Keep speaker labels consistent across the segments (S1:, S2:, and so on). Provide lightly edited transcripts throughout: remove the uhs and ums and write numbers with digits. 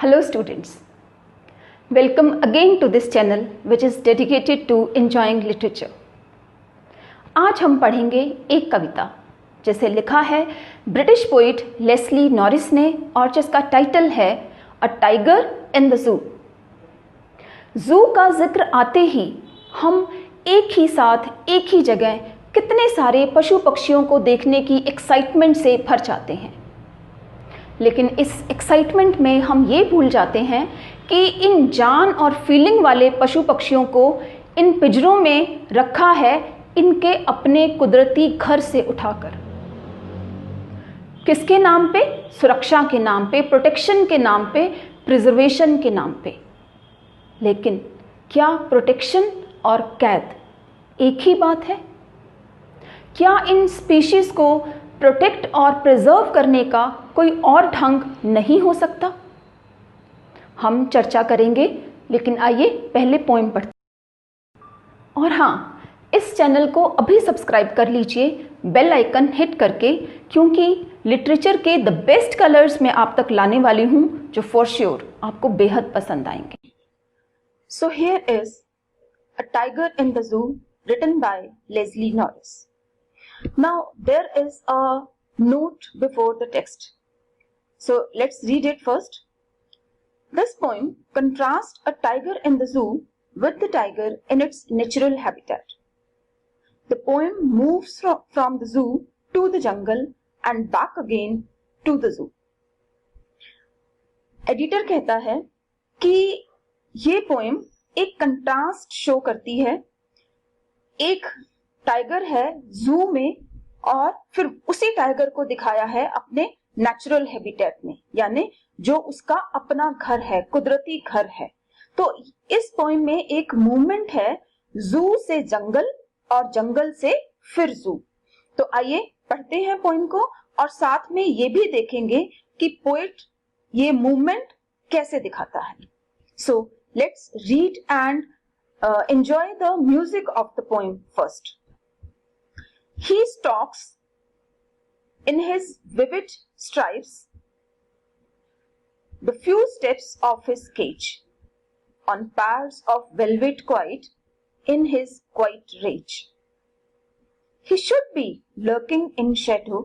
S1: Hello students, welcome again to this channel which is dedicated to enjoying literature. आज हम पढ़ेंगे एक कविता जिसे लिखा है ब्रिटिश पोइट लेस्ली नॉरिस ने और जिसका टाइटल है अ tiger in the zoo. Zoo का जिक्र आते ही हम एक ही साथ एक ही जगह कितने सारे पशु पक्षियों को देखने की एक्साइटमेंट से भर जाते हैं, लेकिन इस एक्साइटमेंट में हम ये भूल जाते हैं कि इन जान और फीलिंग वाले पशु पक्षियों को इन पिंजरों में रखा है इनके अपने कुदरती घर से उठाकर। किसके नाम पे? सुरक्षा के नाम पे, प्रोटेक्शन के नाम पे, प्रिजर्वेशन के नाम पे। लेकिन क्या प्रोटेक्शन और कैद एक ही बात है? क्या इन स्पीशीज को प्रोटेक्ट और प्रिजर्व करने का कोई और ढंग नहीं हो सकता? हम चर्चा करेंगे, लेकिन आइए पहले पोएम पढ़ते हैं। और हाँ, इस चैनल को अभी सब्सक्राइब कर लीजिए बेल आइकन हिट करके, क्योंकि लिटरेचर के द बेस्ट कलर्स मैं आप तक लाने वाली हूँ जो फॉर श्योर आपको बेहद पसंद आएंगे। So here is a tiger in the zoo written by Leslie Norris. Now there is a note before the text. So let's read it first. This poem contrasts a tiger in the zoo with the tiger in its natural habitat. The poem moves from the zoo to the jungle and back again to the zoo. Editor कहता है कि ये poem एक contrast show करती है। एक tiger है जू में और फिर उसी टाइगर को दिखाया है अपने नेचुरल हैबिटेट में, यानी जो उसका अपना घर है, कुदरती घर है। तो इस पोएम में एक मूवमेंट है जू से जंगल और जंगल से फिर जू। तो आइए पढ़ते हैं पोएम को और साथ में ये भी देखेंगे कि पोएट ये मूवमेंट कैसे दिखाता है। So let's read and enjoy the music of the poem first. He stalks in his vivid stripes the few steps of his cage on pads of velvet quiet in his quiet rage. He should be lurking in shadow,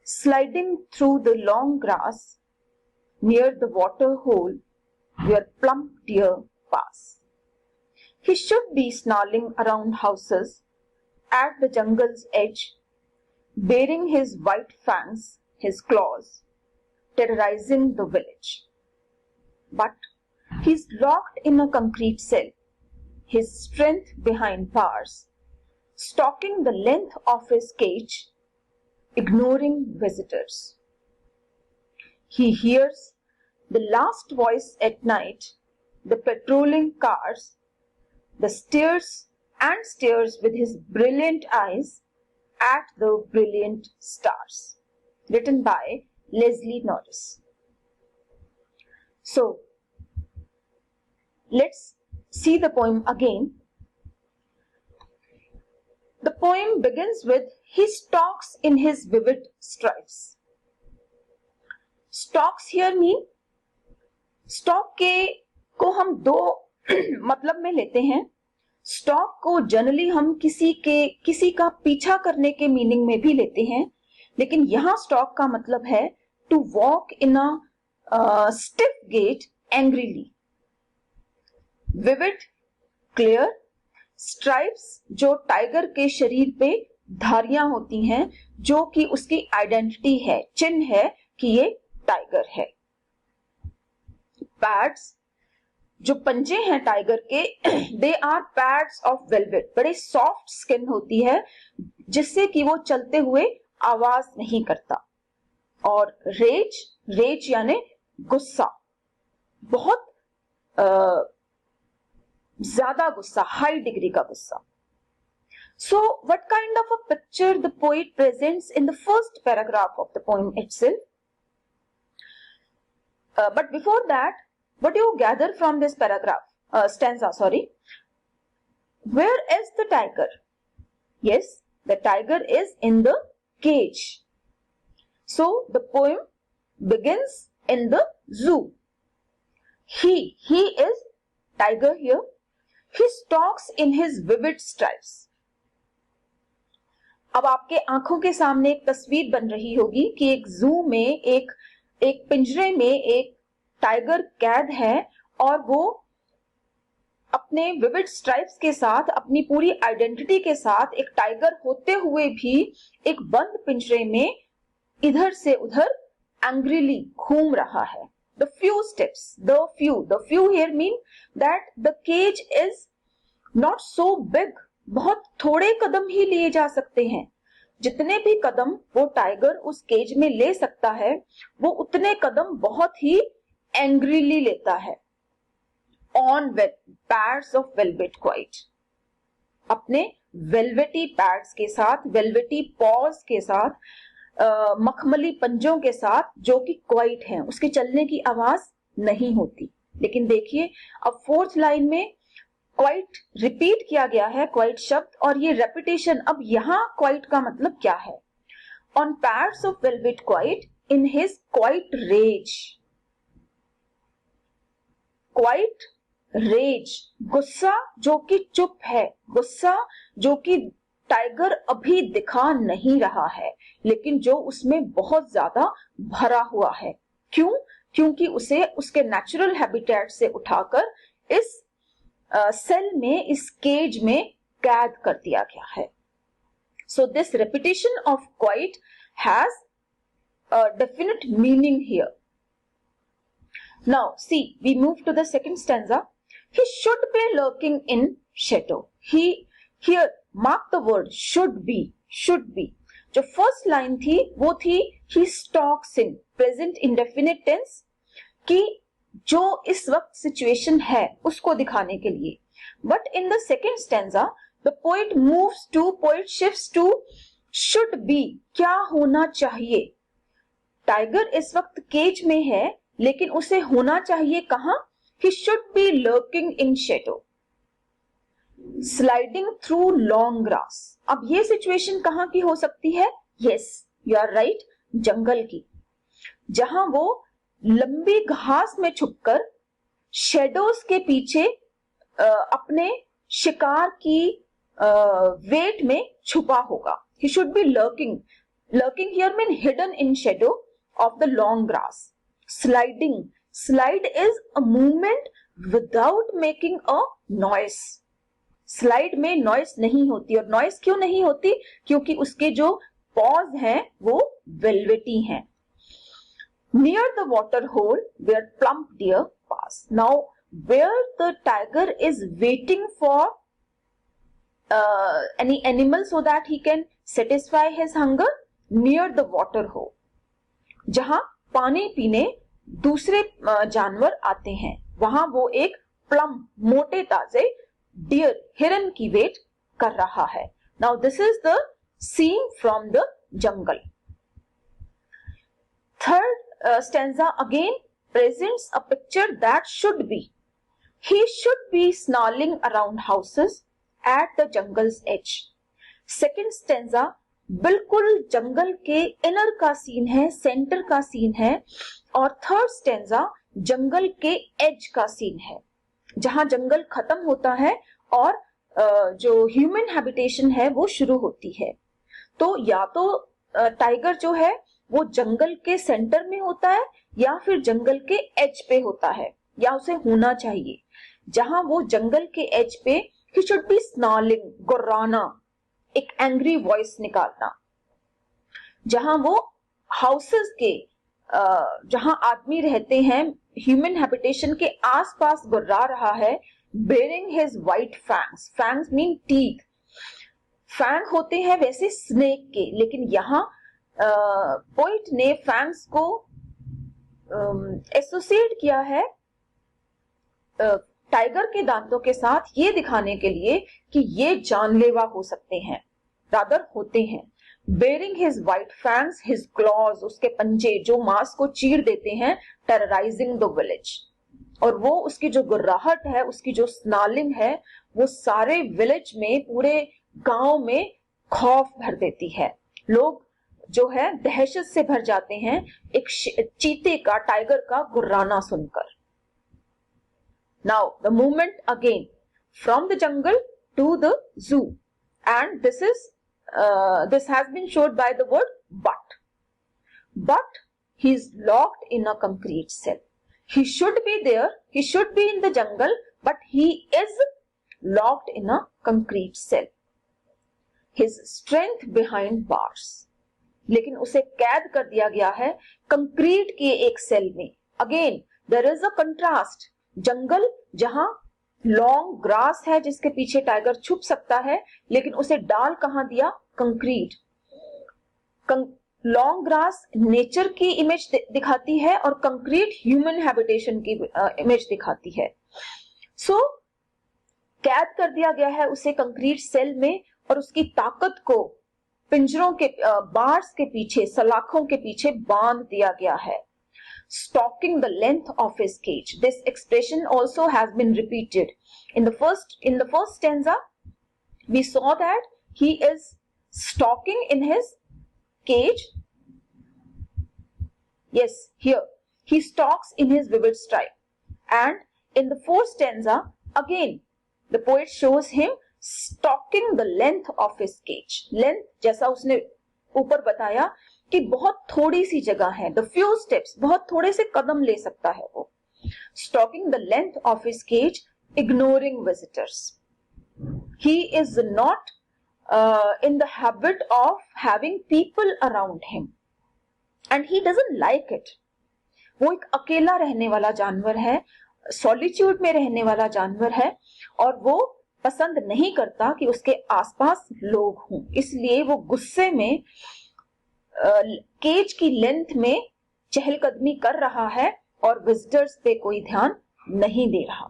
S1: sliding through the long grass near the water hole where plump deer pass. He should be snarling around houses at the jungle's edge, baring his white fangs, his claws, terrorizing the village. But he's locked in a concrete cell, his strength behind bars, stalking the length of his cage, ignoring visitors. He hears the last voice at night, the patrolling cars, the stares and stares with his brilliant eyes at the brilliant stars. Written by Lesley Norris. So, let's see the poem again. The poem begins with, he stalks in his vivid stripes. Stalks here mean, stalk के को हम दो मतलब में लेते हैं। Stock को generally हम किसी का पीछा करने के मीनिंग में भी लेते हैं, लेकिन यहां स्टॉक का मतलब है to walk in a stiff gait angrily. Vivid, clear, stripes जो टाइगर के शरीर पे धारियां होती हैं, जो कि उसकी आइडेंटिटी है, चिन्ह है कि ये टाइगर है। पैड्स जो पंजे हैं टाइगर के, they are pads of velvet, बड़े सॉफ्ट स्किन होती है जिससे कि वो चलते हुए आवाज नहीं करता। और रेज यानी गुस्सा, बहुत ज्यादा गुस्सा, हाई डिग्री का गुस्सा। So what kind of a picture the poet presents in the first paragraph of the poem itself? But before that, what do you gather from this stanza? Where is the tiger? Yes, the tiger is in the cage. So the poem begins in the zoo. he is tiger here. He stalks in his vivid stripes. अब आपके आंखों के सामने एक तस्वीर बन रही होगी कि एक जू में एक पिंजरे में एक टाइगर कैद है और वो अपने विविड स्ट्राइप्स के साथ, अपनी पूरी आइडेंटिटी के साथ एक टाइगर होते हुए भी एक बंद पिंजरे में इधर से उधर एंग्रीली घूम रहा है. The few steps, the few here mean that the cage is not so big. बहुत थोड़े कदम ही लिए जा सकते हैं. जितने भी कदम वो टाइगर उस केज में ले सकता है, वो उतने कदम बहुत ही एंग्रीली लेता है. On pads of velvet quite. अपने वेलवेटी पैड्स के साथ, वेलवेटी पॉज के साथ, मखमली पंजों के साथ, जो कि क्वाइट हैं. उसके चलने की आवाज नहीं होती. लेकिन देखिए अब फोर्थ लाइन में क्वाइट रिपीट किया गया है, क्वाइट शब्द, और ये रेपिटेशन. अब यहां क्वाइट का मतलब क्या है? On pads of velvet quiet in his quiet rage. Quiet rage, गुस्सा जो कि चुप है, गुस्सा जो कि टाइगर अभी दिखा नहीं रहा है, लेकिन जो उसमें बहुत ज्यादा भरा हुआ है. क्यों? क्योंकि उसे उसके नेचुरल हैबिटेट से उठाकर इस सेल में, इस केज में कैद कर दिया गया है. So this repetition of quiet has a definite meaning here. Now see, we move to the second stanza. He should be lurking in shadow. He, here mark the word should be. जो first line थी वो थी he stalks in, present indefinite tense, कि जो इस वक्त situation है उसको दिखाने के लिए. But in the second stanza the poet moves to, poet shifts to should be, क्या होना चाहिए. टाइगर इस वक्त केज में है, लेकिन उसे होना चाहिए कहां? He should be lurking in shadow, sliding through long grass. अब ये सिचुएशन कहां की हो सकती है? Yes, you are right, जंगल की, जहां वो लंबी घास में छुपकर शेडोज के पीछे अपने शिकार की वेट में छुपा होगा. He should be lurking. Lurking here mean hidden in shadow of the long grass. Sliding. Slide is a movement without making a noise. Slide में noise नहीं होती. और noise क्यों नहीं होती? क्योंकि उसके जो paws हैं वो velvety हैं. Near the water hole where plump deer pass. Now where the tiger is waiting for any animal so that he can satisfy his hunger, near the water hole. जहां पानी पीने दूसरे जानवर आते हैं, वहां वो एक प्लम, मोटे ताजे डियर, हिरन की वेट कर रहा है. Now this is the scene from the jungle. Third stanza again presents a picture that should be. He should be snarling around houses at the jungle's edge. Second stanza बिल्कुल जंगल के inner का scene है, centre का scene है, और third stanza जंगल के as का सीन है, जहां जंगल खत्म होता है और जो ह्यूमन हैबिटेशन है वो शुरू होती है. तो या तो टाइगर जो है वो जंगल के सेंटर में होता है या फिर जंगल के एज पे होता है, या उसे होना चाहिए. जहां वो जंगल के एज पे, ही शुड बी स्नॉलिंग, गुर्राना, एक एंग्री वॉइस निकालना. जहां वो हाउसेस के, जहां आदमी रहते हैं, ह्यूमन हैबिटेशन के आसपास गुर्रा रहा है. Baring his white fangs. Fangs mean teeth. Fang होते हैं वैसे स्नेक के, लेकिन यहां पोइट ने फैंग्स को एसोसिएट किया है टाइगर के दांतों के साथ, ये दिखाने के लिए कि ये जानलेवा हो सकते हैं, रादर होते हैं. Baring his white fangs, his claws, उसके पंजे जो मांस को चीर देते हैं, टेरराइजिंग द विलेज. और वो उसकी जो गुर्राहट है, उसकी जो स्नालिंग है, वो सारे विलेज में, पूरे गांव में खौफ भर देती है. लोग जो है दहशत से भर जाते हैं एक चीते का, टाइगर का गुर्राना सुनकर.
S2: Now the movement again from the jungle to the zoo, and this has been showed by the word but he is locked in a concrete cell. He should be there, he should be in the jungle, but he is locked in a concrete cell. His strength behind bars, लेकिन उसे कैद कर दिया गया है concrete के एक cell में. Again there is a contrast. जंगल जहां लॉन्ग ग्रास है जिसके पीछे टाइगर छुप सकता है, लेकिन उसे डाल कहां दिया? कंक्रीट. लॉन्ग ग्रास नेचर की इमेज दिखाती है और कंक्रीट ह्यूमन हैबिटेशन की इमेज दिखाती है. सो कैद कर दिया गया है उसे कंक्रीट सेल में और उसकी ताकत को पिंजरों के बार्स के पीछे, सलाखों के पीछे बांध दिया गया है. Stalking the length of his cage. This expression also has been repeated. In the first stanza, we saw that he is stalking in his cage. Yes, here he stalks in his vivid stripe. And in the fourth stanza, again the poet shows him stalking the length of his cage. Length जैसा उसने ऊपर बताया कि बहुत थोड़ी सी जगह है, the few steps, बहुत थोड़े से कदम ले सकता है वो. Stalking the length of his cage, ignoring visitors. He is not in the habit of having people around him, and he doesn't like it. वो एक अकेला रहने वाला जानवर है, सॉलिट्यूड में रहने वाला जानवर है, और वो पसंद नहीं करता कि उसके आसपास लोग हों. इसलिए वो गुस्से में केज की लेंथ में चहलकदमी कर रहा है और विजिटर्स पे कोई ध्यान नहीं दे रहा.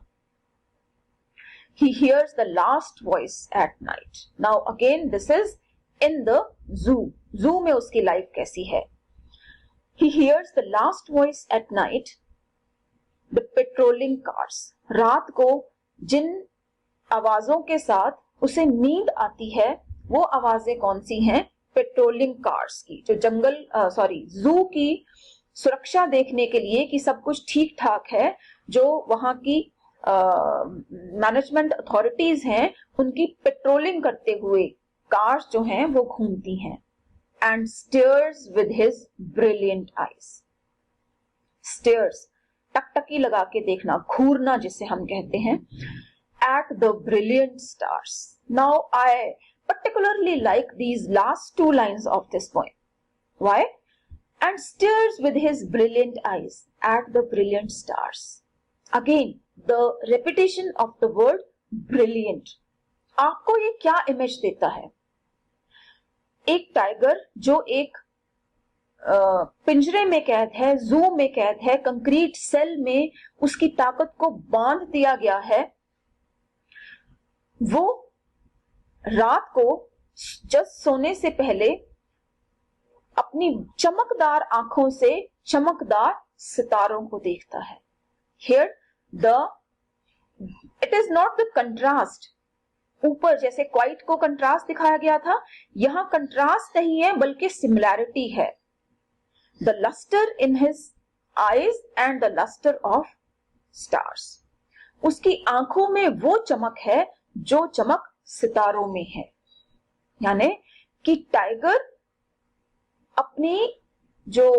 S2: He hears the last voice at night. Now again this is in the zoo. Zoo में उसकी लाइफ कैसी है? He hears the last voice at night. The patrolling cars. रात को जिन आवाजों के साथ उसे नींद आती है, वो आवाजें कौन सी हैं? पेट्रोलिंग कार्स की, जो जू की सुरक्षा देखने के लिए कि सब कुछ ठीक ठाक है, जो वहां की मैनेजमेंट अथॉरिटीज हैं, उनकी पेट्रोलिंग करते हुए कार्स जो हैं वो घूमती हैं. And stairs with his brilliant eyes. Stairs टकटकी लगा के देखना, घूरना जिसे हम कहते हैं. At the brilliant stars. Now I particularly like these last two lines of this poem. Why? And stares with his brilliant eyes at the brilliant stars. Again, the repetition of the word brilliant. आपको ये क्या image देता है? एक tiger जो एक पिंजरे में कैद है, जू में कैद है, कंक्रीट सेल में उसकी ताकत को बांध दिया गया है, वो रात को जस्ट सोने से पहले अपनी चमकदार आंखों से चमकदार सितारों को देखता है. Here it is not the contrast. ऊपर जैसे क्वाइट को कंट्रास्ट दिखाया गया था, यहां कंट्रास्ट नहीं है बल्कि सिमिलैरिटी है. The luster in his eyes and the luster of stars. उसकी आंखों में वो चमक है जो चमक सितारों में है. यानी कि टाइगर अपनी जो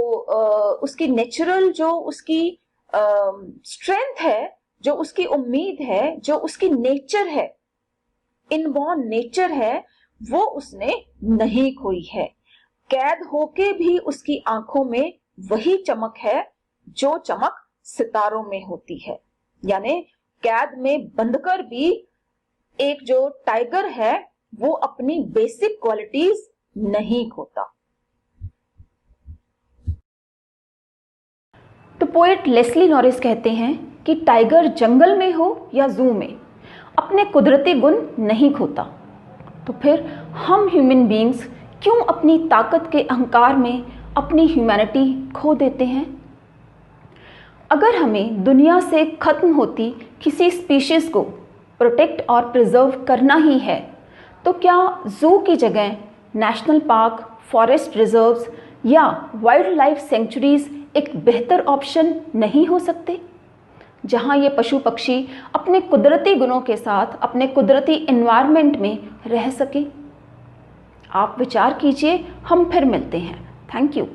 S2: उसकी नेचुरल, जो उसकी स्ट्रेंथ है, जो उसकी उम्मीद है, जो उसकी नेचर है, इनबॉर्न नेचर है, वो उसने नहीं खोई है. कैद होके भी उसकी आंखों में वही चमक है जो चमक सितारों में होती है. यानी कैद में बंधकर भी एक जो टाइगर है वो अपनी बेसिक क्वालिटीज नहीं खोता.
S1: तो पोएट लेस्ली नॉरिस कहते हैं कि टाइगर जंगल में हो या जू में अपने कुदरती गुण नहीं खोता. तो फिर हम ह्यूमन बीइंग्स क्यों अपनी ताकत के अहंकार में अपनी ह्यूमैनिटी खो देते हैं? अगर हमें दुनिया से खत्म होती किसी स्पीशीज को प्रोटेक्ट और प्रिजर्व करना ही है, तो क्या जू की जगह नेशनल पार्क, फॉरेस्ट रिजर्व्स या वाइल्ड लाइफ सेंचुरीज एक बेहतर ऑप्शन नहीं हो सकते? जहाँ ये पशु पक्षी अपने कुदरती गुणों के साथ अपने कुदरती एनवायरनमेंट में रह सकें। आप विचार कीजिए, हम फिर मिलते हैं। Thank you.